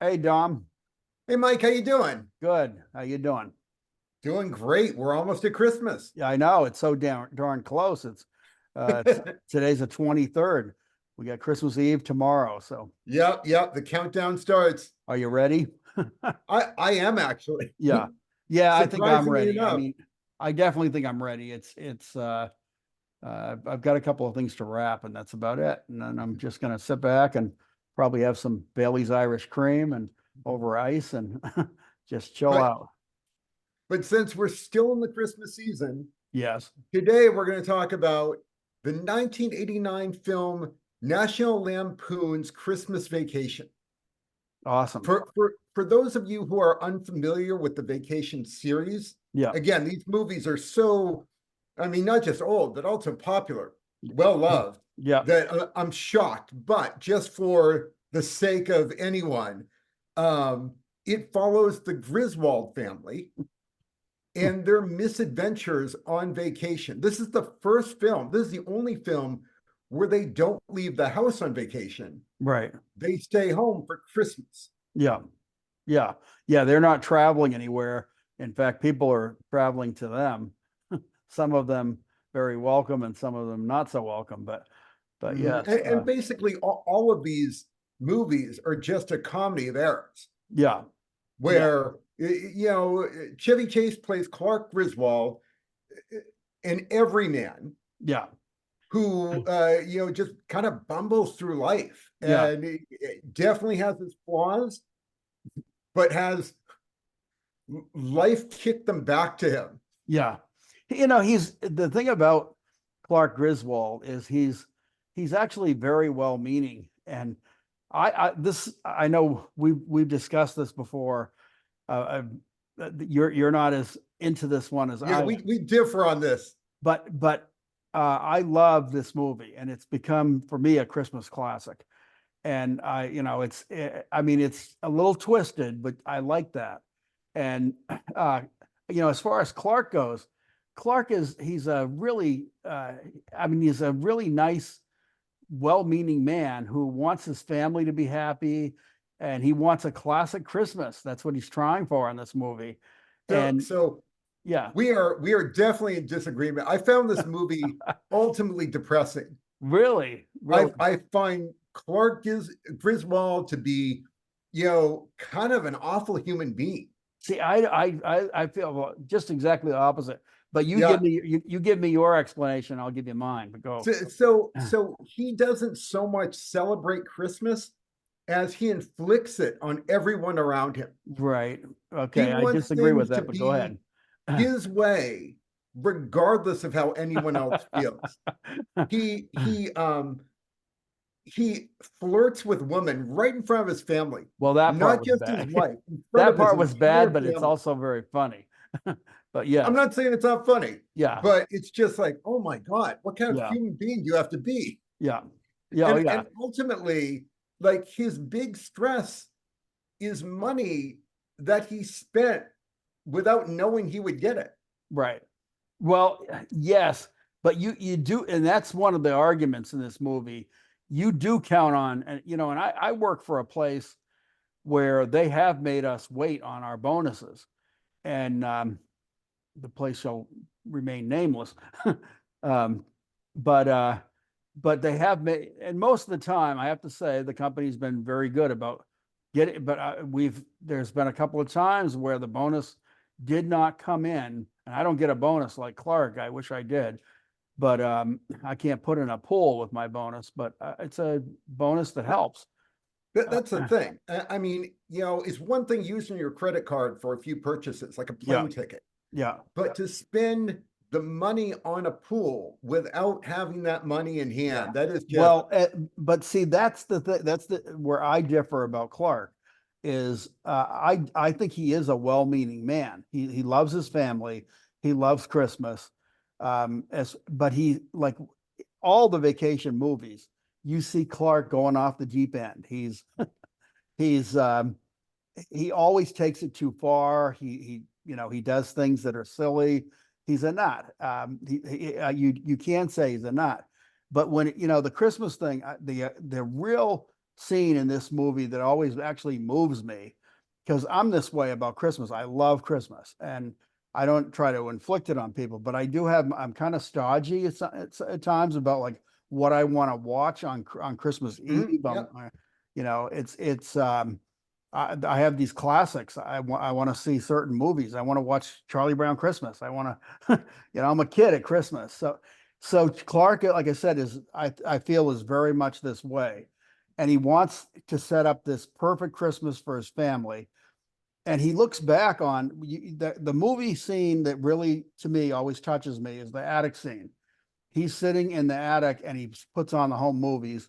Hey, Dom. Hey Mike, how you doing? Good. How you doing? Doing great. We're almost at Christmas. Yeah, I know it's so darn close. It's today's the 23rd. We got Christmas Eve tomorrow. So, Yep. The countdown starts. are you ready? I am actually. Yeah. Yeah, I think I'm Surprisingly ready. I enough. mean, I definitely think I'm ready. I've got a couple of things to wrap and that's about it. And then I'm just gonna sit back and probably have some Bailey's Irish cream and over ice and just chill But out. but since we're still in the Christmas season, Yes. today we're going to talk about the 1989 film National Lampoon's Christmas Vacation. Awesome. For those of you who are unfamiliar with the Vacation series, Yeah. again, these movies are so, I mean, not just old, but also popular, well loved, Yeah. that I'm shocked. But just for the sake of anyone, um, it follows the Griswold family and their misadventures on vacation. This is the first film, this is the only film where they don't leave the house on vacation. Right. They stay home for Christmas. Yeah. Yeah. Yeah. They're not traveling anywhere. In fact, people are traveling to them. Some of them very welcome and some of them not so welcome. But Mhm. yes. And basically, all of these movies are just a comedy of errors Yeah. Yeah. where, Chevy Chase plays Clark Griswold, an everyman Yeah. who, just kind of bumbles through life Yeah. and it definitely has its flaws, but has life kicked them back to him. Yeah. He's the thing about Clark Griswold is he's actually very well meaning. And I know we've discussed this before. You're not as into this one as Yeah, I we differ on this. but I love this movie, and it's become for me a Christmas classic. And I mean, it's a little twisted, but I like that. And uh, as far as Clark goes, Clark is he's a really, I mean, he's a really nice, well-meaning man who wants his family to be happy, and he wants a classic Christmas. That's what he's trying for in this movie. So And so yeah, we are definitely in disagreement. I found this movie ultimately depressing. really, I really. I find Griswold to be, kind of an awful human being. See, I feel just exactly the opposite. But Yeah. you give me your explanation, I'll give you mine. But go. So he doesn't so much celebrate Christmas as he inflicts it on everyone around him. Right. He Okay, I wants disagree with things to that, but go be ahead. his way, regardless of how anyone else feels. He he um he flirts with women right in front of his family, Well, that part not was just his bad. wife, in front That of his part was bad, entire but it's family. also very funny. But I'm yes, not saying it's not funny, yeah, but it's just like, oh my God, what kind of yeah, human being do you have to be? yeah, yeah, oh And yeah, and ultimately, like his big stress is money that he spent without knowing he would get it. right. Well, yes, but you do, and that's one of the arguments in this movie. You do count on, and I work for a place where they have made us wait on our bonuses, and the place shall remain nameless. um, but uh, but they have made, and most of the time, I have to say, the company's been very good about getting. But there's been a couple of times where the bonus did not come in, and I don't get a bonus like Clark. I wish I did, but I can't put in a pool with my bonus. But it's a bonus that helps. That's the thing. I mean, it's one thing using your credit card for a few purchases, like a Yeah, plane ticket, yeah. but to spend the money on a pool without having that money in Yeah. hand, that is just, Well, but see, that's the thing. That's the where I differ about Clark. Is I think he is a well-meaning man. He loves his family. He loves Christmas. But he like all the vacation movies. You see Clark going off the deep end. He's he always takes it too far. He does things that are silly. He's a nut. You can say he's a nut, but when the Christmas thing, the real scene in this movie that always actually moves me, because I'm this way about Christmas. I love Christmas, and I don't try to inflict it on people, but I do have, I'm kind of stodgy at times about like what I want to watch on Christmas Mhm, Eve. yep. I have these classics. I want to see certain movies. I want to watch Charlie Brown Christmas. I want to, I'm a kid at Christmas. So Clark, like I said, I feel is very much this way, and he wants to set up this perfect Christmas for his family. And he looks back on the movie scene that really, to me, always touches me is the attic scene. He's sitting in the attic and he puts on the home movies.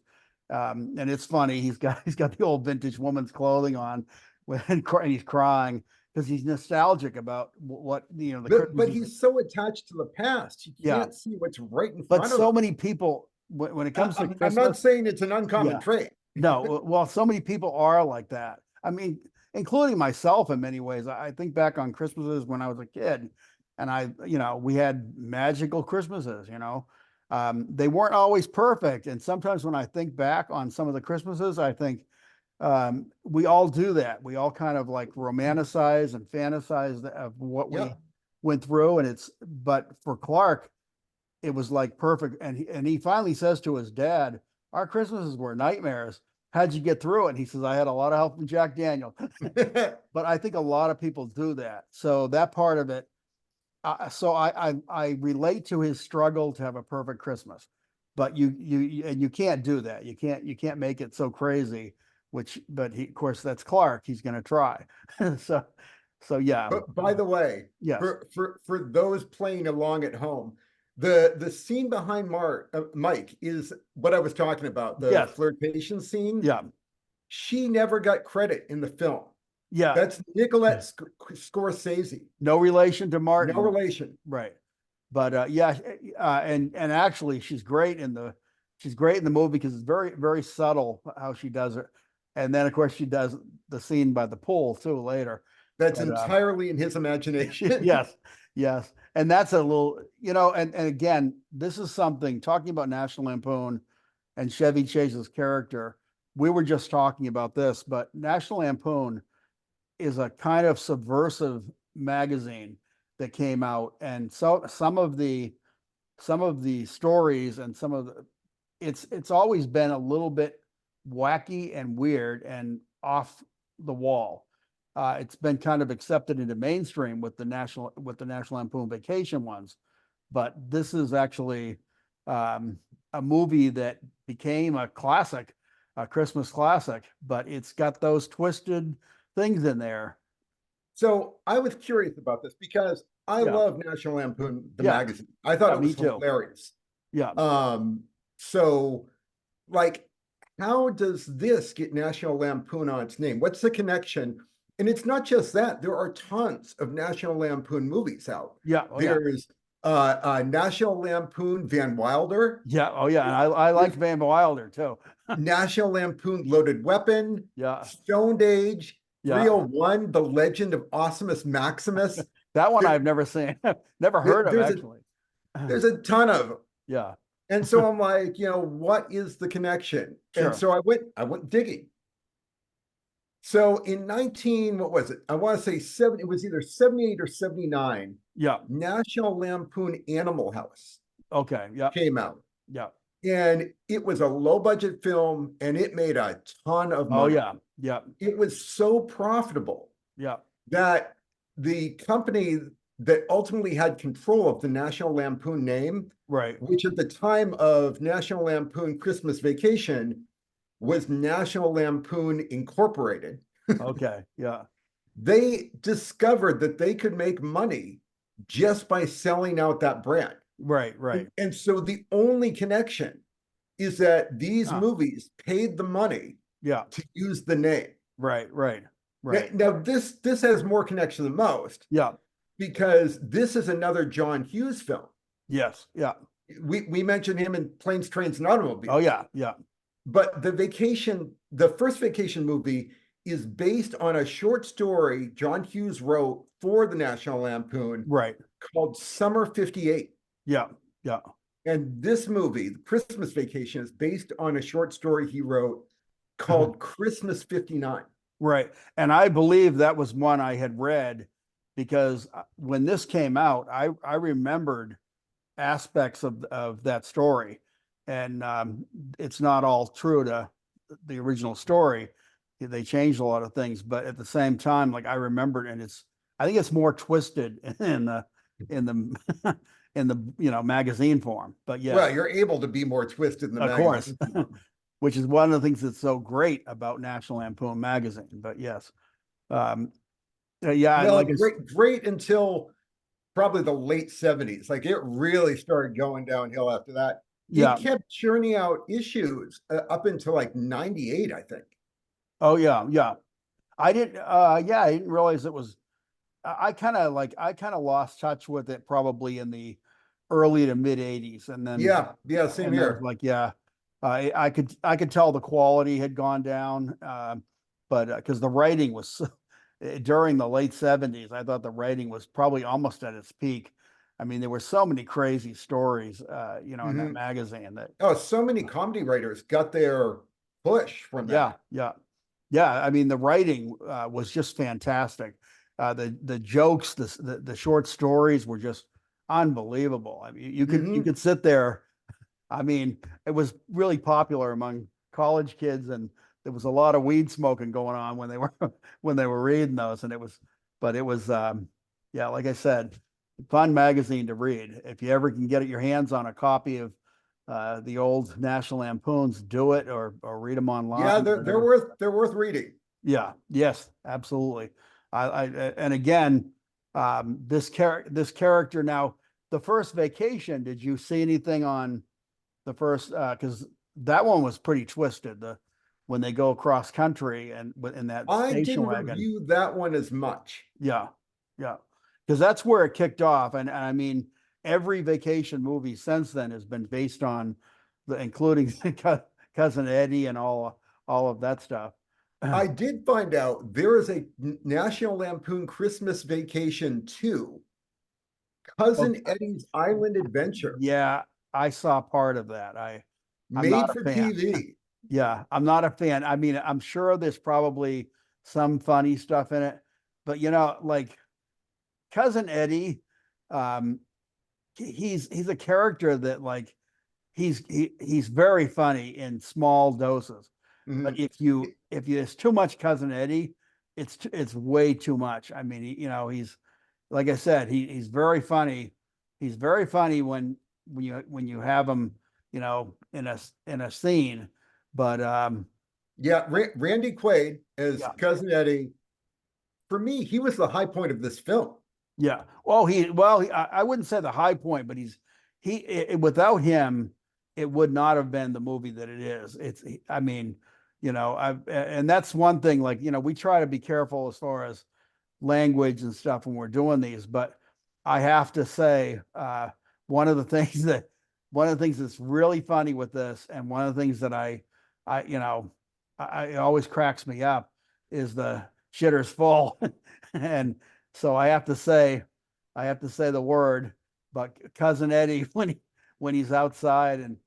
And it's funny. He's got the old vintage woman's clothing on, and he's crying because he's nostalgic about what the But Christmases. he's so attached to the past, you Yeah, can't see what's right in but front of so him. many people when it comes to I'm not Christmas, saying it's an uncommon yeah, trait. no, well, so many people are like that. I mean, including myself in many ways. I think back on Christmases when I was a kid, and we had magical Christmases. They weren't always perfect. And sometimes when I think back on some of the Christmases, I think we all do that. We all kind of like romanticize and fantasize of what Yeah. we went through. But for Clark, it was like perfect. And he finally says to his dad, "Our Christmases were nightmares. How'd you get through it?" And he says, "I had a lot of help from Jack Daniel." But I think a lot of people do that. So that part of it, I relate to his struggle to have a perfect Christmas. But you can't do that. You can't make it so crazy. But of course, that's Clark. He's going to try. so so yeah, But by the way, yes, for those playing along at home, the scene behind Mike is what I was talking about, the yes, flirtation scene. yeah, She never got credit in the film. yeah. That's Nicolette Scorsese. No relation to No Martin. relation. Right. But yeah, and actually she's great in the movie because it's very, very subtle how she does it. And then of course she does the scene by the pool too later. That's But entirely in his imagination. yes, yes. And that's a little, and again, this is something talking about National Lampoon and Chevy Chase's character. We were just talking about this, but National Lampoon is a kind of subversive magazine that came out, and so some of the stories and it's always been a little bit wacky and weird and off the wall. It's been kind of accepted into mainstream with the National Lampoon Vacation ones, but this is actually a movie that became a classic, a Christmas classic, but it's got those twisted things in there. So I was curious about this because I Yeah, love National Lampoon, the yeah, magazine. I thought yeah, it me was too. hilarious. Yeah, Um, so like, how does this get National Lampoon on its name? What's the connection? And it's not just that, there are tons of National Lampoon movies out. yeah, oh yeah, There's National Lampoon Van Wilder, yeah, oh yeah. And I liked there's Van Wilder too. National Lampoon Loaded Weapon, Yeah, Stoned Age, yeah. 301, The Legend of Osimus Maximus. That one There, I've never seen, never heard of there's actually. a ton of them. Yeah, And so I'm like, what is the connection? And sure. so I went digging. So in 19, what was it? I want to say it was either 78 or 79. Yeah. National Lampoon Animal House Okay. Yeah. came out. Yeah. And it was a low budget film and it made a ton of Oh money. yeah. Yeah. It was so profitable Yeah. that the company that ultimately had control of the National Lampoon name, Right. which at the time of National Lampoon Christmas Vacation was National Lampoon Incorporated, Okay. Yeah. they discovered that they could make money just by selling out that brand. Right. And, Right. and so the only connection is that these Huh. movies paid the money Yeah. to use the name. Right. Right. Now, Right. now this has more connection than most Yeah. because this is another John Hughes film. Yes. Yeah. We mentioned him in Planes, Trains, and Oh Automobiles. yeah. Yeah. But the first Vacation movie is based on a short story John Hughes wrote for the National Lampoon Right. called Summer 58. Yeah. Yeah. And this movie, Christmas Vacation, is based on a short story he wrote called Christmas '59. Right. And I believe that was one I had read because when this came out, I remembered aspects of that story. And it's not all true to the original story. They changed a lot of things, but at the same time, like I remembered, and I think it's more twisted in the in the magazine form. But Well, yes, you're able to be more twisted in the of course, magazine form. which is one of the things that's so great about National Lampoon magazine. But yes, um, yeah, and Well, like it's great until probably the late '70s. Like it really started going downhill after that. It yeah, kept churning out issues up until like '98, I think. oh yeah, yeah. Yeah, I didn't realize it was. I kind of lost touch with it probably in the early to mid '80s, Yeah, yeah, same and then it's here. like yeah, I could tell the quality had gone down, but because the writing was during the late '70s, I thought the writing was probably almost at its peak. I mean, there were so many crazy stories, in that Hmm. magazine that Oh, so many comedy writers got their push from yeah, that. yeah, yeah. I mean, the writing was just fantastic. The jokes, the short stories were just unbelievable. I mean, you Hmm. could sit there. I mean, it was really popular among college kids, and there was a lot of weed smoking going on when they were when they were reading those. And but it was, yeah, like I said, fun magazine to read. If you ever can get your hands on a copy of the old National Lampoons, do it or read them Yeah, online, they're whatever. worth reading. Yeah, yes, absolutely. And again, this character now, the first vacation, did you see anything on the first because that one was pretty twisted, when they go across country and in that I station didn't wagon. review that one as much. Yeah, yeah. Because that's where it kicked off. And I mean, every vacation movie since then has been based on including Cousin Eddie and all of that stuff. I did find out there is a National Lampoon Christmas Vacation 2, Oh, Cousin Eddie's Island Adventure, yeah, I saw part of that. I'm not made a for fan. TV. Yeah, I'm not a fan. I mean, I'm sure there's probably some funny stuff in it, but like Cousin Eddie, um, he's a character that like he's very funny in small doses. But Mhm. if you it's too much Cousin Eddie, it's way too much. I mean, he's like I said, he's very funny. He's very funny when you have him, in a scene. But Yeah, Randy Quaid as yeah, Cousin Eddie. For me, he was the high point of this film. yeah. I wouldn't say the high point, but without him, it would not have been the movie that it is. I mean, and that's one thing. Like, we try to be careful as far as language and stuff when we're doing these, but I have to say, one of the things that one of the things that's really funny with this, and one of the things that I, it always cracks me up is the shitter's full, and so I have to say the word, but cousin Eddie when he's outside and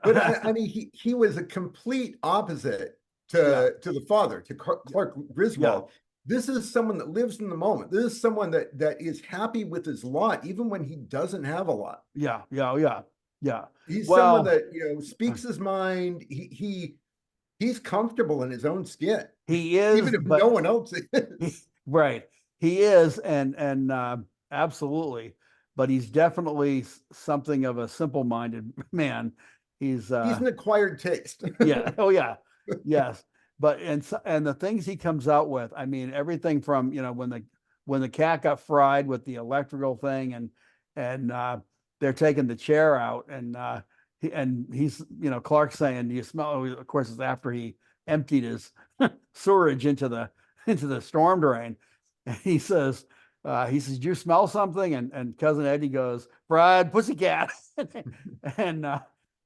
But I mean, he was a complete opposite yeah, to the father, to Clark yeah, Griswold. This is someone that lives in the moment. This is someone that is happy with his lot, even when he doesn't have a lot. yeah, yeah, yeah, yeah. He's someone Well, that speaks his mind. He's comfortable in his own skin, he is, even if no but one else is. right. He is, and absolutely, but he's definitely something of a simple-minded man. He's He's an acquired taste. yeah, oh yeah, yes. But and the things he comes out with, I mean, everything from when the cat got fried with the electrical thing, and they're taking the chair out, and he's Clark saying, "Do you smell?" Oh, of course, it's after he emptied his sewerage into the storm drain. And he says, "Do you smell something?" And cousin Eddie goes, "Fried pussycat." and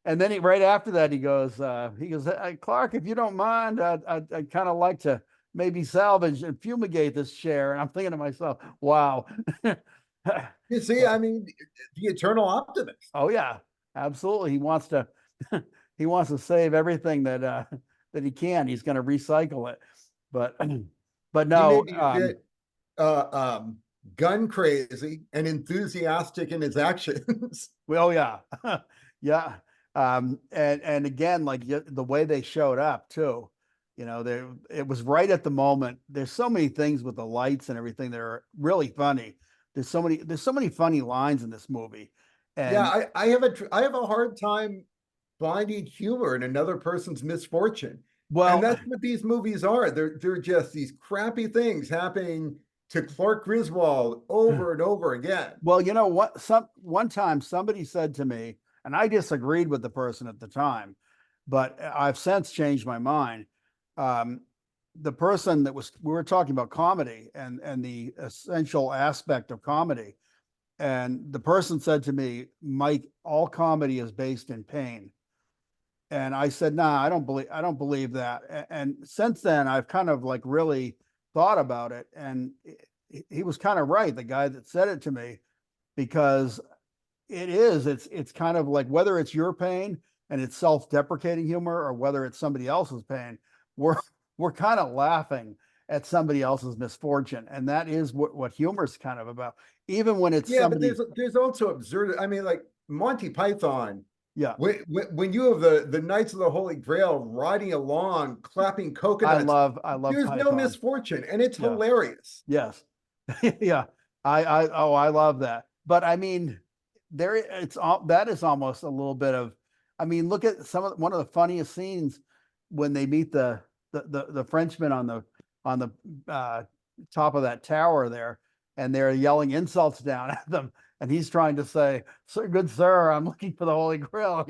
and then right after that he goes, "Hey, Clark, if you don't mind, I'd kind of like to maybe salvage and fumigate this chair." And I'm thinking to myself, wow. You see, I mean, the eternal optimist. Oh yeah, absolutely. He wants to he wants to save everything that that he can. He's going to recycle it. But but He may no, be a bit uh, um, gun crazy and enthusiastic in his actions. well, yeah, yeah, and again, like the way they showed up too, they it was right at the moment. There's so many things with the lights and everything that are really funny. There's so many funny lines in this movie, Yeah, and I have a hard time finding humor in another person's misfortune. And well, that's what these movies are. They're just these crappy things happening to Clark Griswold over and over again. well, you know what? One time somebody said to me, and I disagreed with the person at the time, but I've since changed my mind. Um, the person that we were talking about comedy and the essential aspect of comedy, and the person said to me, Mike, all comedy is based in pain. And I said, nah, I don't believe that. And since then, I've kind of like really thought about it, and he was kind of right, the guy that said it to me, because it's kind of like whether it's your pain and it's self-deprecating humor or whether it's somebody else's pain, we're we're kind of laughing at somebody else's misfortune, and that is what humor is kind of about, even when it's Yeah, but somebody. there's also absurd. I mean, like Monty Python. Yeah, When you have the Knights of the Holy Grail riding along, clapping coconuts, I love there's no Python. misfortune, and it's Yeah. hilarious. Yes. Yeah. I love that. But I mean, that is almost a little bit of, I mean, look at one of the funniest scenes when they meet the Frenchman on the uh, top of that tower there, and they're yelling insults down at them, and he's trying to say, "Sir, good sir, I'm looking for the Holy Grail."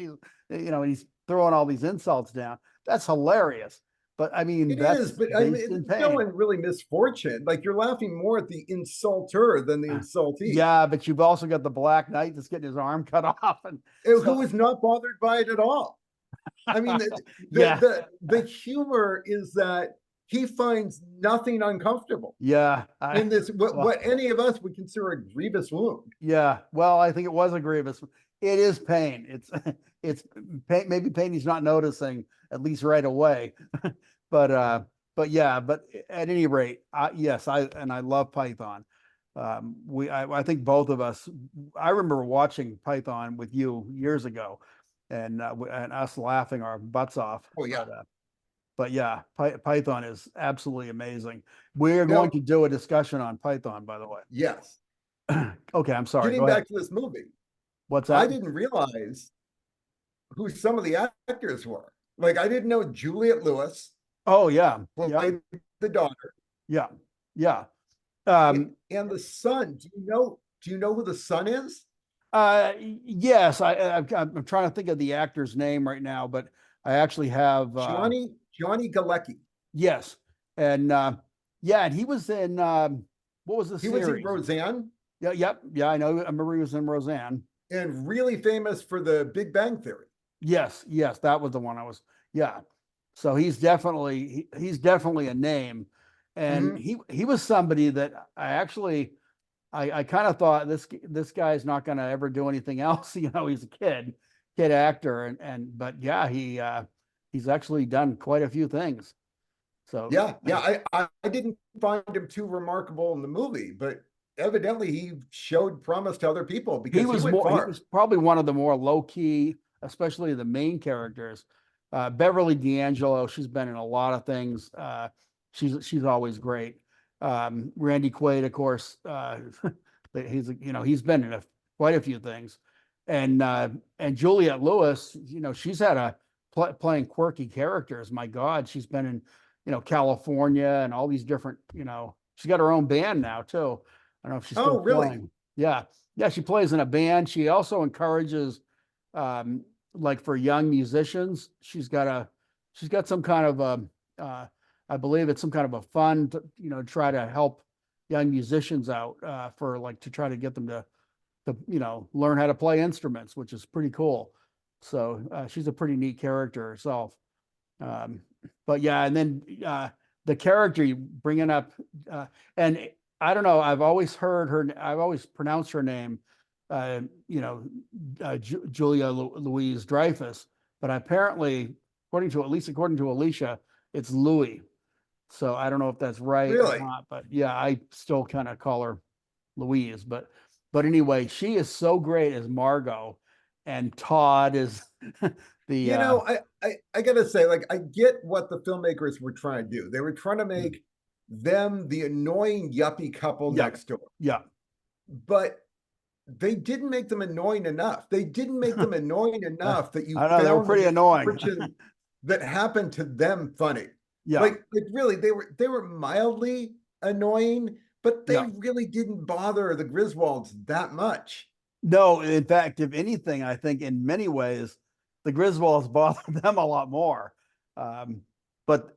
He's throwing all these insults down. That's hilarious. But I mean, It is, that's but I mean, based in it's still pain. in really misfortune. Like you're laughing more at the insulter than the insultee, Yeah, but you've also got the Black Knight that's getting his arm cut off, and so who is not bothered by it at all. I mean, yeah, the humor is that he finds nothing uncomfortable yeah, in this. What well, any of us would consider a grievous wound. yeah. Well, I think it was a grievous. It is pain. It's pain. Maybe pain he's not noticing at least right away, but yeah. But at any rate, yes, I love Python. I think both of us. I remember watching Python with you years ago, and us laughing our butts off. Oh yeah. But yeah, Python is absolutely amazing. We're going Now, to do a discussion on Python, by the way. yes. Okay, I'm sorry. Getting Go ahead. back to this movie, What's I that? didn't realize who some of the actors were. Like I didn't know Juliet Lewis Oh yeah, yeah, played the daughter, yeah, yeah. Um, and the son. Do you know who the son is? yes, I'm trying to think of the actor's name right now, but I actually have Johnny Galecki. yes, and yeah, and he was in what was the He was in series? Roseanne Yeah, yep, yeah, I know. I remember he was in Roseanne. and really famous for the Big Bang Theory. Yes, yes, that was the one I was. Yeah, so he's definitely a name, and Mhm. he was somebody that I actually I kind of thought this guy's not going to ever do anything else. He's a kid actor, and but yeah, he's actually done quite a few things. So Yeah, yeah. I didn't find him too remarkable in the movie, but evidently he showed promise to other people because he went he far. was probably one of the more low key, especially the main characters. Beverly D'Angelo, she's been in a lot of things. She's always great. Randy Quaid, of course, he's been in quite a few things, and Juliette Lewis, she's had playing quirky characters. My God, she's been in California and all these different. She's got her own band now too. I don't know if she's Oh, still really? playing. Yeah, yeah, she plays in a band. She also encourages, um, like for young musicians, she's got some kind of I believe it's some kind of a fund to, try to help young musicians out for like to try to get them to learn how to play instruments, which is pretty cool. So she's a pretty neat character herself. Um, but yeah, and then the character you bringing up, and I don't know. I've always pronounced her name, Julia Louise Dreyfus, but apparently, at least according to Alicia, it's Louis. So I don't know if that's right or Really? not, but yeah, I still kind of call her Louise. But anyway, she is so great as Margot, and Todd is the You know, I gotta say, like, I get what the filmmakers were trying to do. They were trying to make them the annoying yuppie couple yeah, next door, yeah. but they didn't make them annoying enough. They didn't make them annoying enough that you I know they were found the pretty annoying. misfortune that happened to them funny. Yeah, Like really, they were mildly annoying, but they yeah. really didn't bother the Griswolds that much. No, in fact, if anything, I think in many ways the Griswolds bothered them a lot more. Um, but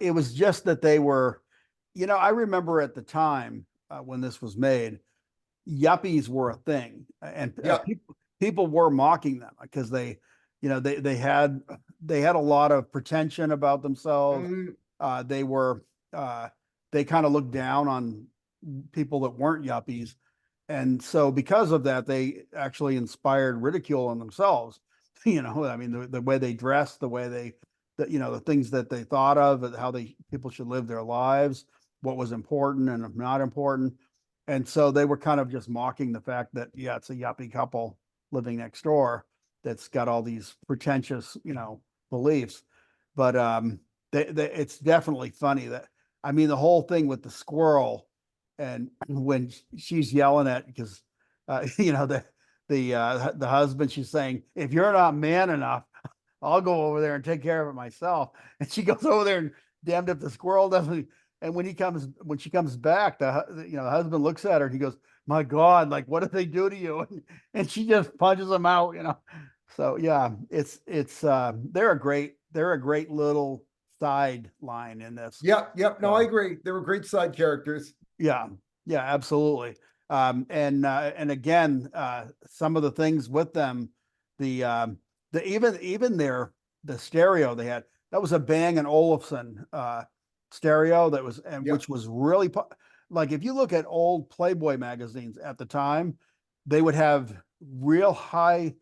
it was just that they were, I remember at the time when this was made, yuppies were a thing, and Yeah. people were mocking them because they had a lot of pretension about themselves. Mm, They were they kind of looked down on people that weren't yuppies, and so because of that, they actually inspired ridicule on themselves. I mean, the way they dressed, the way the things that they thought of, how people should live their lives, what was important and not important. And so they were kind of just mocking the fact that, yeah, it's a yuppie couple living next door that's got all these pretentious, beliefs. But it's definitely funny that, I mean, the whole thing with the squirrel, and when she's yelling at, because the husband, she's saying, if you're not man enough, I'll go over there and take care of it myself. And she goes over there, and damned if the squirrel doesn't. And when she comes back, the husband looks at her and he goes, "My God, like what did they do to you?" And she just punches him out. So yeah, they're a great little side line in this. yep, yep. No, I So agree. They were great side characters. yeah, yeah, absolutely. And again, some of the things with them, the even the stereo they had, that was a Bang and Olufsen stereo that was, and Yep. which was really like, if you look at old Playboy magazines at the time, they would have real high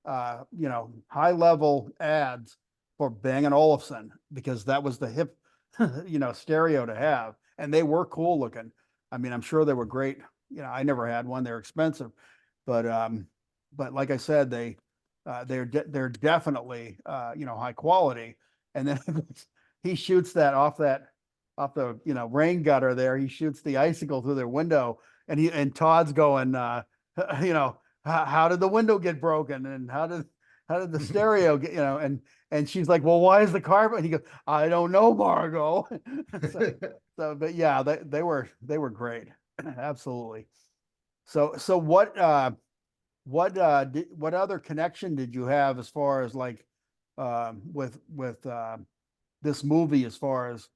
level ads for Bang and Olufsen, because that was the hip stereo to have, and they were cool looking. I mean, I'm sure they were great. I never had one. They're expensive, but like I said, they're definitely high quality. And then he shoots that off the rain gutter there. He shoots the icicle through their window, and Todd's going, how did the window get broken, and how did the stereo get, and she's like, well, why is the carpet? And he goes, I don't know, Margot. But yeah, they were great. Absolutely. So what other connection did you have as far as like with this movie, as far as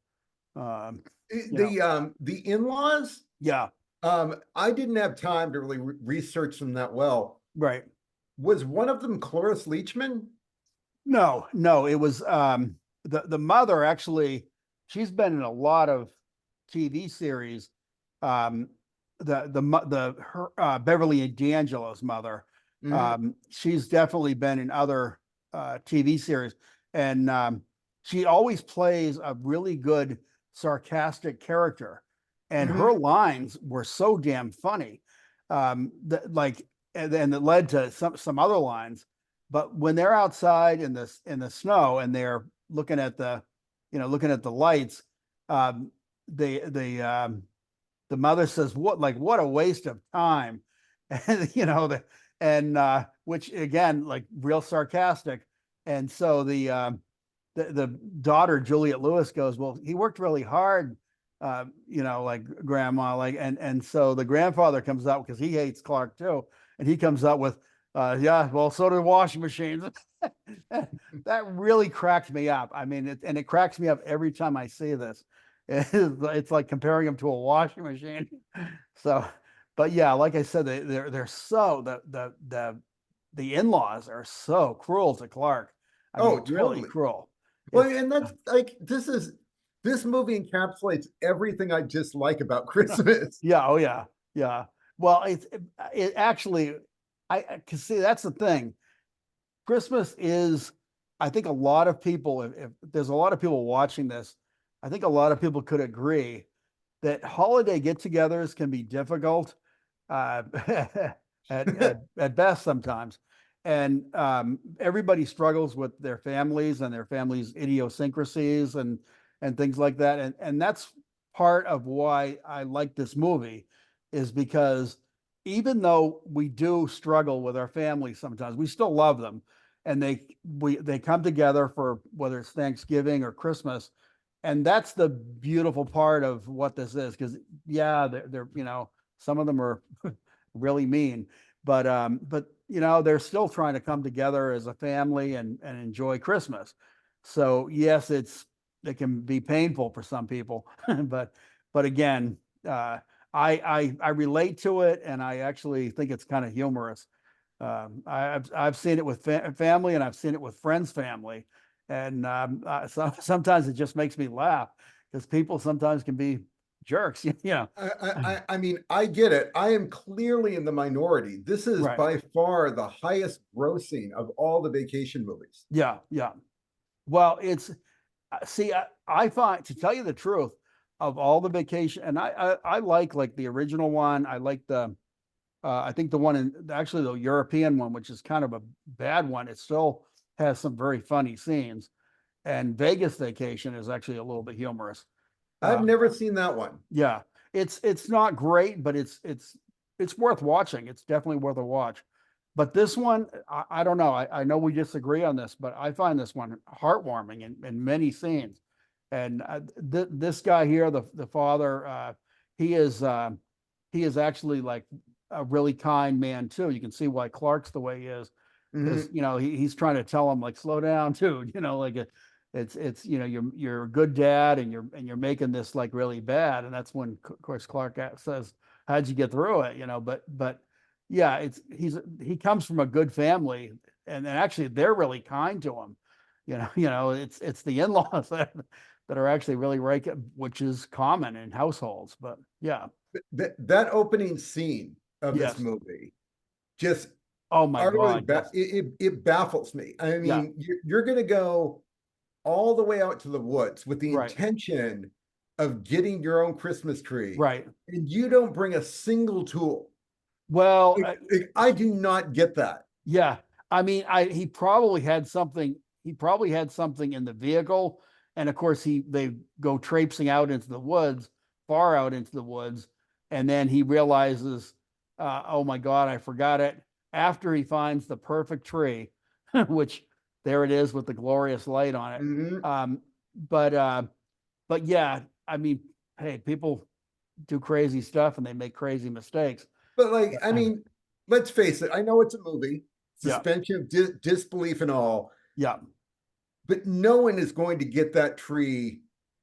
um you know The in-laws, yeah, I didn't have time to really research them that well. right. Was one of them Cloris Leachman? No, it was the mother, actually. She's been in a lot of TV series. Um, the her Beverly D'Angelo's mother. Mm-hmm. She's definitely been in other TV series, and she always plays a really good sarcastic character, and her Mm-hmm. lines were so damn funny. That like, and then it led to some other lines. But when they're outside in the snow, and they're looking at the lights, um, the mother says, what a waste of time. And which again, like, real sarcastic. And so the daughter, Juliet Lewis, goes, well, he worked really hard, like grandma, like, and so the grandfather comes out, because he hates Clark too, and he comes out with, yeah, well, so do washing machines. That really cracked me up. I mean, it cracks me up every time I see this. It's like comparing them to a washing machine. So, but yeah, like I said, they're so the in-laws are so cruel to Clark. I Oh, mean, really totally. cruel. Well, It's and that's like this movie encapsulates everything I dislike about Christmas. yeah, oh yeah, yeah. Well, it actually, I can see, that's the thing. Christmas is I think a lot of people, if there's a lot of people watching this, I think a lot of people could agree that holiday get-togethers can be difficult uh, at best sometimes, and everybody struggles with their families and their families' idiosyncrasies and things like that, and that's part of why I like this movie, is because even though we do struggle with our families sometimes, we still love them, and they come together for whether it's Thanksgiving or Christmas, and that's the beautiful part of what this is. Because yeah, they're some of them are really mean, but they're still trying to come together as a family and enjoy Christmas. So yes, it can be painful for some people, but again, uh, I relate to it, and I actually think it's kind of humorous. I've seen it with family, and I've seen it with friends' family, and sometimes it just makes me laugh because people sometimes can be jerks, I mean, I get it. I am clearly in the minority. This is Right. by far the highest grossing of all the vacation movies. Yeah, yeah. Well, it's see, I find, to tell you the truth, of all the vacation, and I like the original one. I like the I think the one in actually the European one, which is kind of a bad one. It still has some very funny scenes, and Vegas Vacation is actually a little bit humorous. I've Uh, never seen that one. yeah, it's not great, but it's worth watching. It's definitely worth a watch. But this one, I don't know. I know we disagree on this, but I find this one heartwarming in many scenes. And this guy here, the father, he is actually like a really kind man too. You can see why Clark's the way he is, because Mhm. he's trying to tell him like slow down too. Like it's you're a good dad, and you're making this like really bad, and that's when of course Clark says, how'd you get through it, but yeah, he comes from a good family, and actually they're really kind to him. It's the in-laws that are actually really right, which is common in households. But yeah. That opening scene of this Yes. movie just Oh my utterly God. Yes. it baffles me. I Yeah. mean, you're going to go all the way out to the woods with the Right. intention of getting your own Christmas tree, Right. and you don't bring a single tool. Well, I do not get that. yeah. I mean, he probably had something. He probably had something in the vehicle, and of course, they go traipsing out into the woods, far out into the woods, and then he realizes, oh my God, I forgot it. After he finds the perfect tree, which there it is with the glorious light on it. Mhm. Um, but yeah, I mean, hey, people do crazy stuff and they make crazy mistakes. But like, I mean, let's face it. I know it's a movie, Yeah, suspension of disbelief and all, yeah. but no one is going to get that tree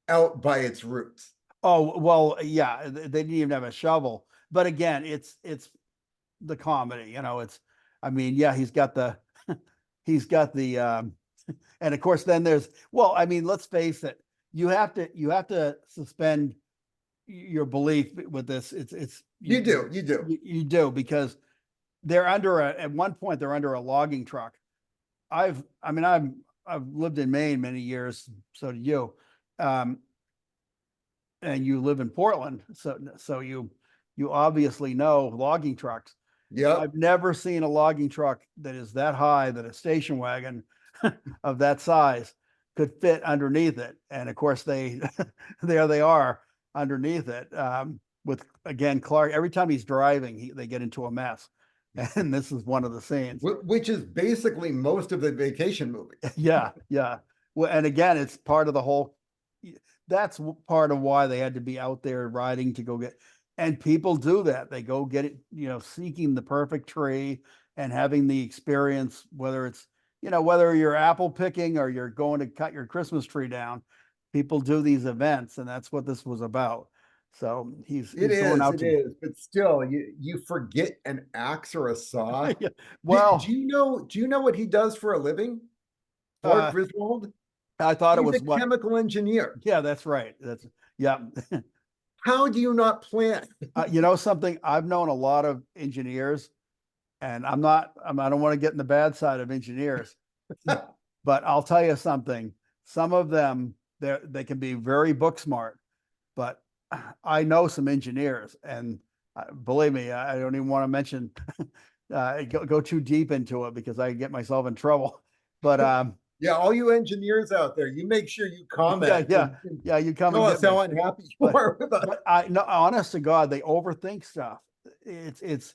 out by its roots. Oh, well, yeah, they didn't even have a shovel. But again, it's the comedy, I mean, yeah, he's got the and of course then well, I mean, let's face it, you have to suspend your belief with this. It's You do, you do. you do, because at one point they're under a logging truck. I mean, I've lived in Maine many years, so do you. Um, and you live in Portland, so you obviously know logging trucks. Yep. I've never seen a logging truck that is that high that a station wagon of that size could fit underneath it. And of course, there they are underneath it. With again, Clark, every time he's driving, they get into a mess. And this is one of the scenes. Which is basically most of the vacation movie. Yeah, yeah. Well, and again, it's part of the whole. That's part of why they had to be out there riding to go get. And people do that. They go get it, seeking the perfect tree and having the experience, whether you're apple picking or you're going to cut your Christmas tree down. People do these events, and that's what this was about. So he's going out It to. is, but still, you forget an axe or a saw. Yeah. Do Well, you know what he does for a living? Clark uh, Griswold? I thought it He's a was what. chemical engineer. Yeah, that's right. Yeah. How do you not plant? Something, I've known a lot of engineers, and I don't want to get in the bad side of engineers, But I'll tell you something, some of them, they can be very book smart, but I know some engineers, and believe me, I don't even want to mention, go too deep into it because I get myself in trouble. But Yeah, all you engineers out there, you make sure you yeah, comment yeah, and yeah, you come tell and us get me. how unhappy you But are with us. I no, honest to God, they overthink stuff. There's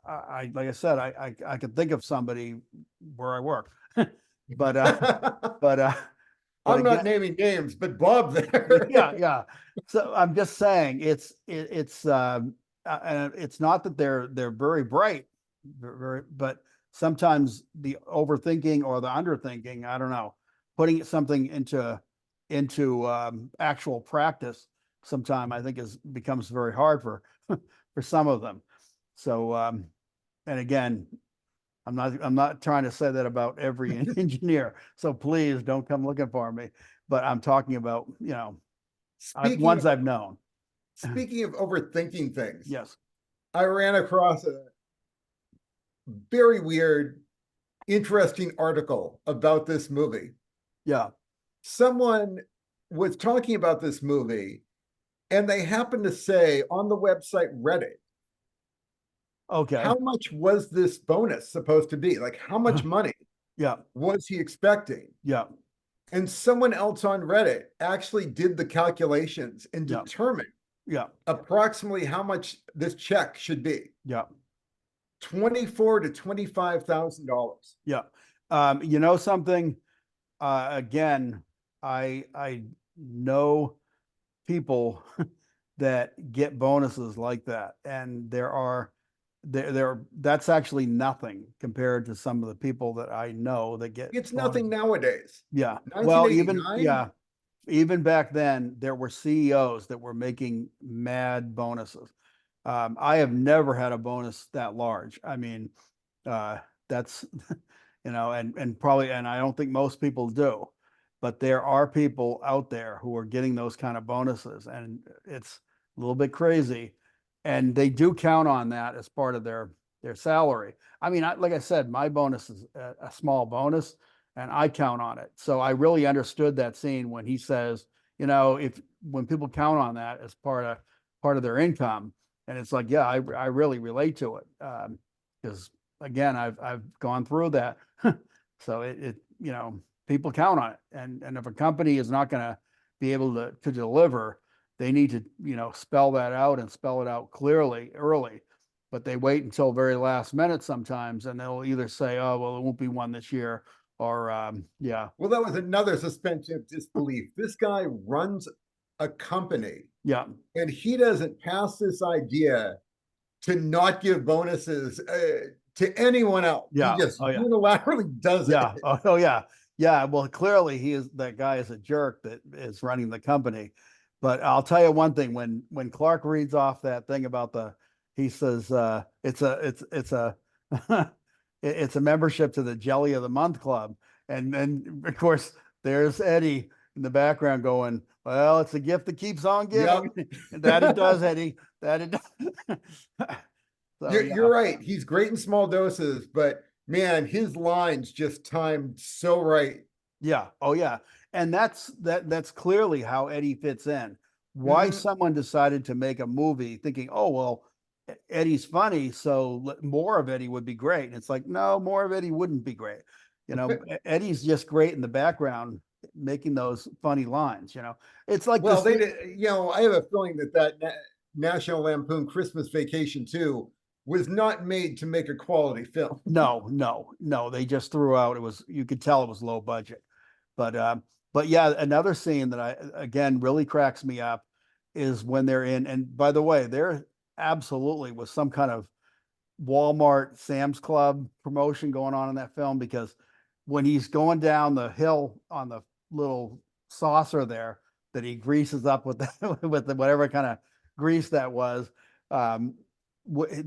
I like I said, I can think of somebody where I work, but but but I'm again, not naming names, but Bob there. yeah, yeah. So I'm just saying and it's not that they're very bright, very, but sometimes the overthinking or the underthinking, I don't know, putting something into actual practice sometime I think is becomes very hard for for some of them. So and again, I'm not trying to say that about every engineer. So please don't come looking for me. But I'm talking about, Speaking ones of I've known. speaking of overthinking things, Yes. I ran across a very weird, interesting article about this movie. Yeah. Someone was talking about this movie, and they happened to say on the website Reddit, Okay. how much was this bonus supposed to be? Like, how much money Yeah. was he expecting? Yeah. And someone else on Reddit actually did the calculations and Yeah. determined Yeah. approximately how much this check should be. Yeah. 24 to $25,000. Yeah. You know something? Again, I know people that get bonuses like that, and there that's actually nothing compared to some of the people that I know that get It's nothing bonuses. nowadays. Yeah. Well, 1989. even back then, there were CEOs that were making mad bonuses. I have never had a bonus that large. I mean, that's and probably, and I don't think most people do, but there are people out there who are getting those kind of bonuses, and it's a little bit crazy, and they do count on that as part of their salary. I mean, like I said, my bonus is a small bonus, and I count on it. So I really understood that scene when he says, if when people count on that as part of their income, and it's like, yeah, I really relate to it, because again, I've gone through that. So people count on it, and if a company is not going to be able to deliver, they need to spell that out and spell it out clearly early. But they wait until very last minute sometimes, and they'll either say, "Oh, well, it won't be one this year," or yeah, Well, that was another suspension of disbelief. This guy runs a company, yeah, and he doesn't pass this idea to not give bonuses to anyone else. He yeah, just oh yeah, unilaterally does it. yeah, oh yeah, yeah. Well, clearly that guy is a jerk that is running the company. But I'll tell you one thing: when Clark reads off that thing about he says it's a membership to the Jelly of the Month Club, and then of course there's Eddie in the background going, "Well, it's a gift that keeps on Yep. giving." And that it does, Eddie. That it does. So You're yeah, right. He's great in small doses, but man, his lines just timed so right. yeah, oh yeah, and that's clearly how Eddie fits in. Why Mhm. someone decided to make a movie thinking, oh well, Eddie's funny, so more of Eddie would be great. And it's like, no, more of Eddie wouldn't be great. Eddie's just great in the background making those funny lines. It's like Well, this. they did, I have a feeling that National Lampoon Christmas Vacation 2 was not made to make a quality film. No, no, no. They just threw out. It was you could tell it was low budget. But yeah, another scene that I again really cracks me up is when they're in. And by the way, there absolutely was some kind of Walmart Sam's Club promotion going on in that film, because when he's going down the hill on the little saucer there that he greases up with with whatever kind of grease that was, um,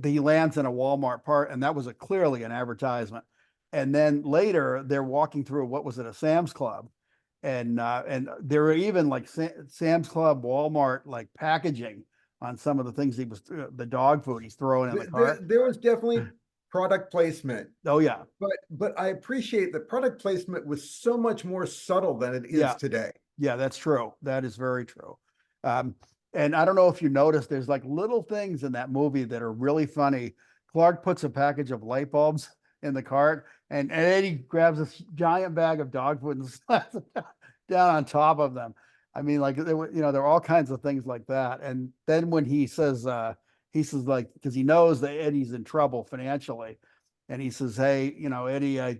he lands in a Walmart part, and that was clearly an advertisement. And then later they're walking through, what was it, a Sam's Club, and there were even like Sam's Club, Walmart like packaging on some of the things the dog food he's throwing in the cart. There was definitely product placement, Oh yeah, but but I appreciate that product placement was so much more subtle than it is Yeah, today. yeah, that's true. That is very true. Um, and I don't know if you noticed, there's like little things in that movie that are really funny. Clark puts a package of light bulbs in the cart, and Eddie grabs this giant bag of dog food and slams it down on top of them. I mean, like there were, there are all kinds of things like that. And then when he says like, because he knows that Eddie's in trouble financially, and he says, "Hey, Eddie, I,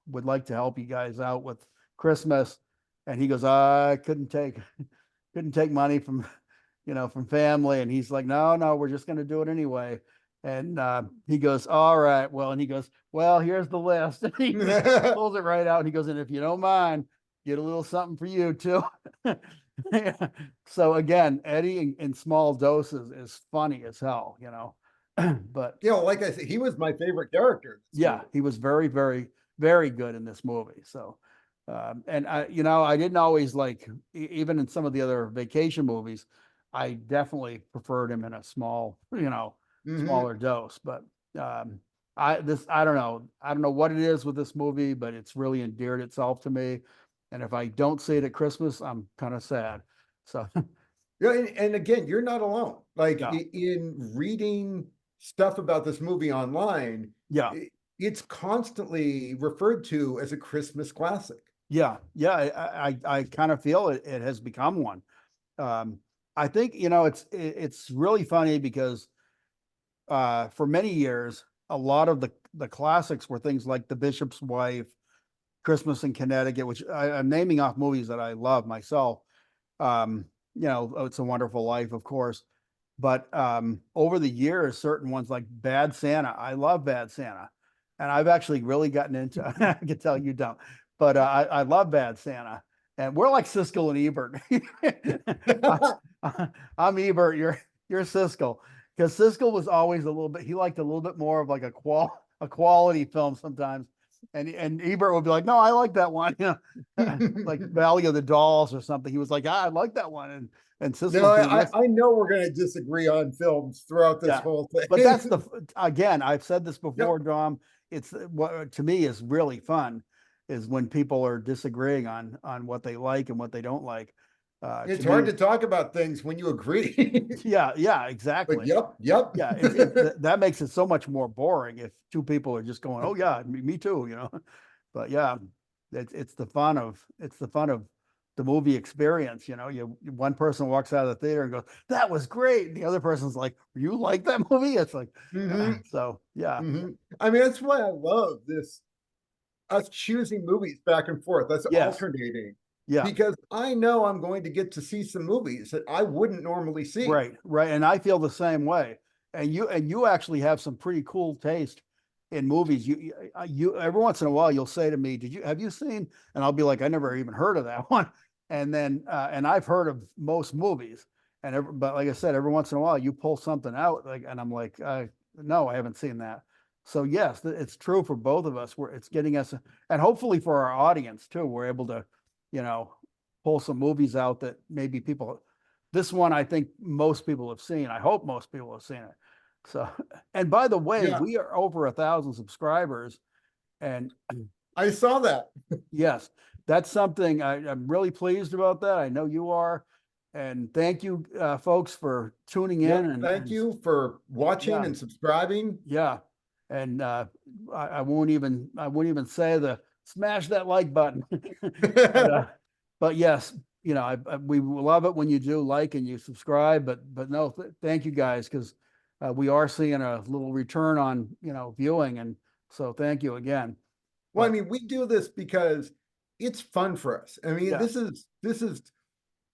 would like to help you guys out with Christmas." And he goes, "I couldn't take money from, from family." And he's like, "No, no, we're just going to do it anyway." And he goes, "All right, well," and he goes, "Well, here's the list." And he just pulls it right out. And he goes, "And if you don't mind, get a little something for you too." So again, Eddie in small doses is funny as hell, but Like I said, he was my favorite character in this yeah, movie. he was very, very, very good in this movie. So, and I didn't always like, even in some of the other vacation movies, I definitely preferred him in a small, Mhm. smaller dose. But I don't know what it is with this movie, but it's really endeared itself to me. And if I don't see it at Christmas, I'm kind of sad. So, Yeah, and again, you're not alone. Like yeah, in reading stuff about this movie online, yeah. it's constantly referred to as a Christmas classic. Yeah, yeah, I kind of feel it has become one. Um, I think, it's really funny because for many years, a lot of the classics were things like The Bishop's Wife, Christmas in Connecticut, which I'm naming off movies that I love myself. Um, It's a Wonderful Life, of course. But over the years, certain ones like Bad Santa, I love Bad Santa, and I've actually really gotten into. I can tell you don't, but I love Bad Santa, and we're like Siskel and Ebert. I'm Ebert, you're Siskel, because Siskel was always a little bit. He liked a little bit more of like a quality film sometimes, and Ebert would be like, "No, I like that one," like Valley of the Dolls or something. He was like, "I like that one," and Siskel No, would be, "Yes." I know we're going to disagree on films throughout this Yeah. whole But that's thing. again, I've said this before, Yep. Dom. It's what to me is really fun is when people are disagreeing on what they like and what they don't like. To It's hard me, to talk about things when you agree. yeah, yeah, But exactly. yep. Yeah, that makes it so much more boring if two people are just going, "Oh yeah, me too." But yeah, it's the fun of the movie experience. One person walks out of the theater and goes, "That was great," and the other person's like, "You like that movie?" It's like, hmm so yeah, I mean, that's why I love this us choosing movies back and forth, us yes, alternating, yeah. because I know I'm going to get to see some movies that I wouldn't normally see. Right, right. And I feel the same way. And you actually have some pretty cool taste in movies. You every once in a while you'll say to me, have you seen?" And I'll be like, "I never even heard of that one." And then and I've heard of most movies. But like I said, every once in a while you pull something out like, and I'm like, no, I haven't seen that. So yes, it's true for both of us. Where it's getting us, and hopefully for our audience too, we're able to, you know, pull some movies out that maybe people, this one I think most people have seen. I hope most people have seen it. So, and by the way, Yeah, we are over 1,000 subscribers, and I saw that. yes, that's something I'm really pleased about. That I know you are, and thank you, folks, for tuning in Yep. Thank you for watching yeah, and subscribing. yeah, and I won't even say the smash that like button, but but yes, we love it when you do like and you subscribe. But no, thank you guys, because we are seeing a little return on viewing, and so thank you again. Well, I But mean, we do this because it's fun for us. I mean, yeah, this is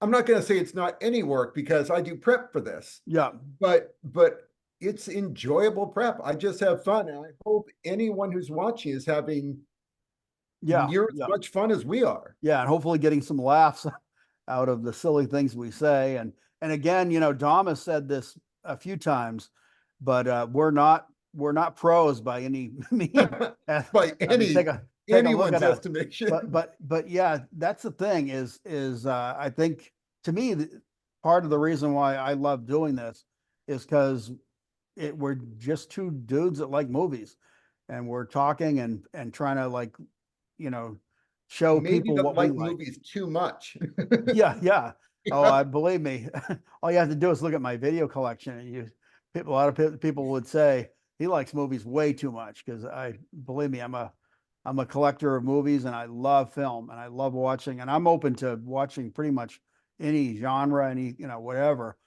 I'm not going to say it's not any work because I do prep for this, yeah, but it's enjoyable prep. I just have fun, and I hope anyone who's watching is having yeah, near as yeah, much fun as we are. yeah, and hopefully getting some laughs out of the silly things we say. And again, Dom has said this a few times, but we're not pros by any means. By I mean, take a look anyone's at us. But estimation. but but yeah, that's the thing is I think, to me, part of the reason why I love doing this is because we're just two dudes that like movies, and we're talking and trying to like, you know, show Maybe people the what we like like. movies too much. Yeah, yeah. Oh, I believe me. All you have to do is look at my video collection, and a lot of people would say he likes movies way too much because I believe me, I'm a collector of movies and I love film and I love watching and I'm open to watching pretty much any genre, any whatever.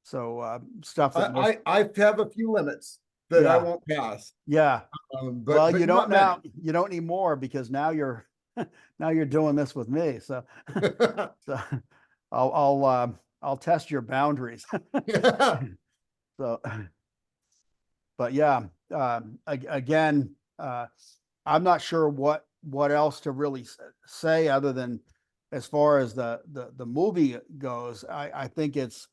So stuff that most I have a few limits that I yeah won't pass, yeah. but Well, you don't not now. many. You don't need more because now you're now you're doing this with me. So so I'll test your boundaries. So, but yeah, again, I'm not sure what else to really say other than as far as the movie goes. I think it's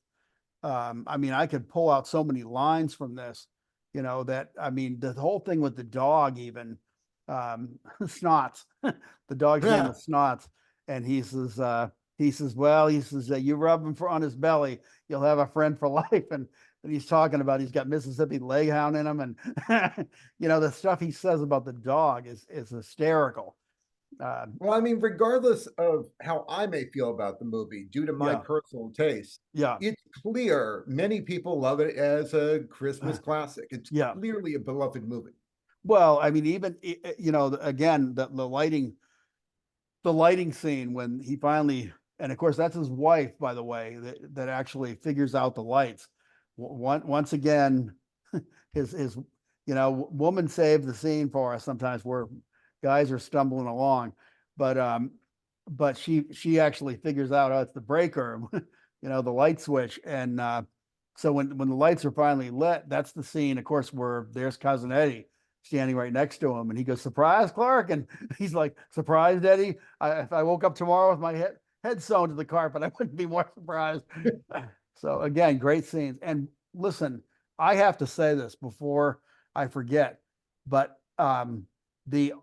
I mean, I could pull out so many lines from this, that I mean, the whole thing with the dog, even Snots, the dog's name is Snots, and he says, well, he says, you rub him on his belly, you'll have a friend for life, and he's talking about he's got Mississippi Leghound in him, and the stuff he says about the dog is hysterical. Uh, Well, I mean, regardless of how I may feel about the movie, due to my yeah, personal taste, yeah, it's clear many people love it as a Christmas classic. It's yeah. clearly a beloved movie. Well, I mean, even again, the lighting scene when he finally, and of course that's his wife, by the way, that actually figures out the lights. Once again, his woman saved the scene for us sometimes where guys are stumbling along, but she actually figures out, oh, it's the breaker, the light switch, and so when the lights are finally lit, that's the scene, of course, where there's cousin Eddie standing right next to him, and he goes, "Surprise, Clark," and he's like, "Surprised, Eddie? If I woke up tomorrow with my head sewn to the carpet, I wouldn't be more surprised." So again, great scenes. And listen, I have to say this before I forget, but the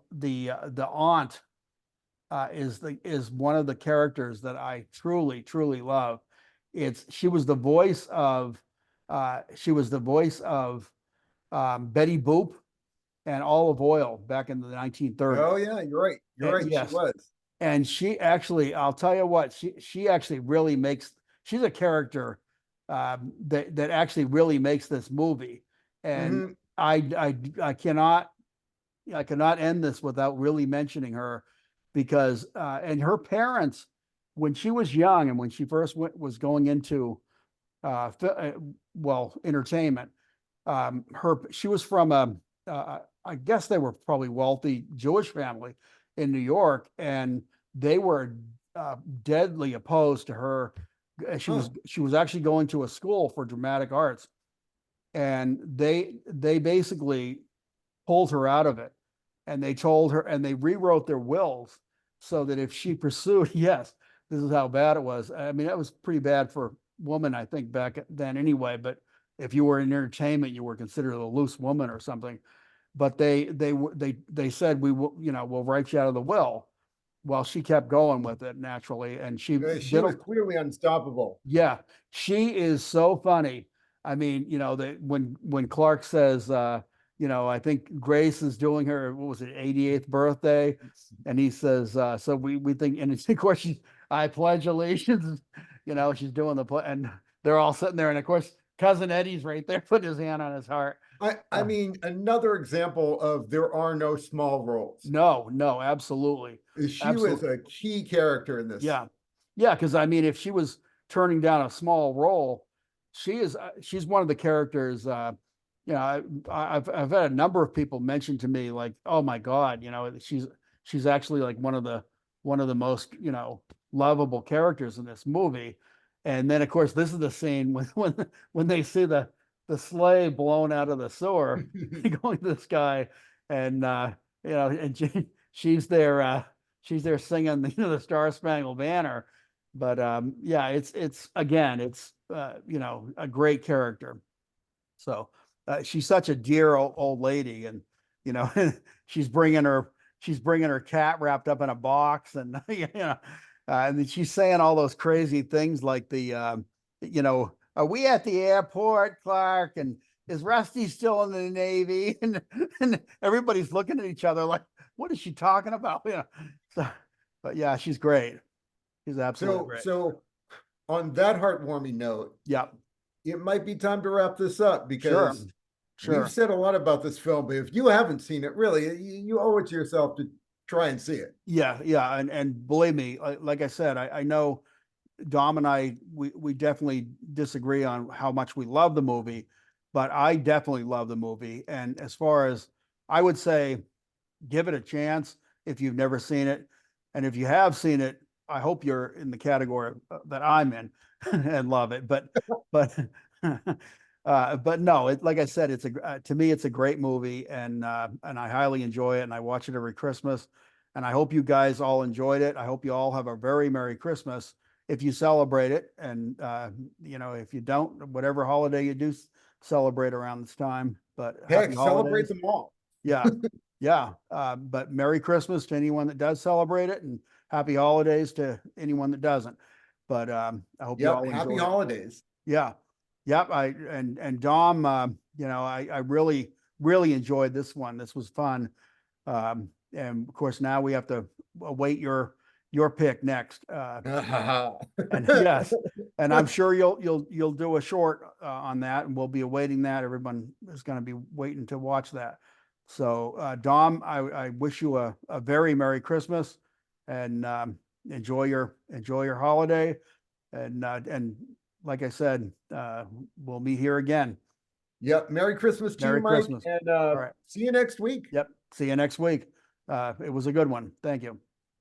aunt is one of the characters that I truly truly love. It's she was the voice of Betty Boop and Olive Oil back in the 1930s. Oh yeah, you're right. You're right. She Yes, was. and she actually, I'll tell you what, she actually really makes. She's a character that actually really makes this movie, and Hmm. I cannot end this without really mentioning her because and her parents when she was young and when she first was going into entertainment, she was from I guess they were probably wealthy Jewish family in New York, and they were deadly opposed to her. Huh. She was actually going to a school for dramatic arts, and they basically pulled her out of it, and they told her, and they rewrote their wills so that if she pursued, yes, this is how bad it was. I mean, that was pretty bad for women, I think, back then anyway. But if you were in entertainment, you were considered a loose woman or something. But they said we will, we'll write you out of the will. Well, she kept going with it naturally, and she She did a was clearly unstoppable. yeah, she is so funny. I mean, that when Clark says, I think Grace is doing her, what was it, 88th birthday, and he says, so we think, and of course I pledge allegiance, she's doing and they're all sitting there, and of course cousin Eddie's right there, putting his hand on his heart. I Uh, mean, another example of there are no small roles. no, no, absolutely, She was absolutely. a key character in this. Yeah. Yeah, because I mean, if she was turning down a small role, she's one of the characters. I've had a number of people mention to me like, "Oh my God, she's actually like one of the most lovable characters in this movie." And then of course this is the scene when they see the sleigh blown out of the sewer, going to this guy, and and she's there. She's there singing the Star Spangled Banner. But yeah, it's again, it's a great character. So she's such a dear old lady, and she's bringing her she's bringing her cat wrapped up in a box, and and then she's saying all those crazy things like are we at the airport, Clark? And is Rusty still in the Navy? And everybody's looking at each other like, what is she talking about? Yeah. So, but yeah, she's great. She's absolutely So, great. so on that heartwarming note, Yeah, it might be time to wrap this up sure. because we've Sure. said a lot about this film, but if you haven't seen it, really, you owe it to yourself to try and see it. Yeah, yeah. And believe me, like I said, I know Dom and I, we definitely disagree on how much we love the movie, but I definitely love the movie. And as far as I would say, give it a chance if you've never seen it. And if you have seen it, I hope you're in the category that I'm in and love it. But but no, like I said, to me it's a great movie, and I highly enjoy it, and I watch it every Christmas. And I hope you guys all enjoyed it. I hope you all have a very Merry Christmas if you celebrate it, and if you don't, whatever holiday you do celebrate around this time. But happy Heck, celebrate holidays. them all. Yeah, yeah. But Merry Christmas to anyone that does celebrate it, and Happy Holidays to anyone that doesn't. But I hope you Yep. all Happy enjoy it. holidays. Yeah, yep. And Dom, I really enjoyed this one. This was fun. And of course, now we have to await your pick next. And yes, and I'm sure you'll do a short on that, and we'll be awaiting that. Everyone is going to be waiting to watch that. So, Dom, I wish you a very Merry Christmas, and enjoy your holiday, and like I said, we'll meet here again. Yep. Merry Christmas to you, Merry Mike, Christmas. and All right. see you next week. Yep. See you next week. It was a good one. Thank you.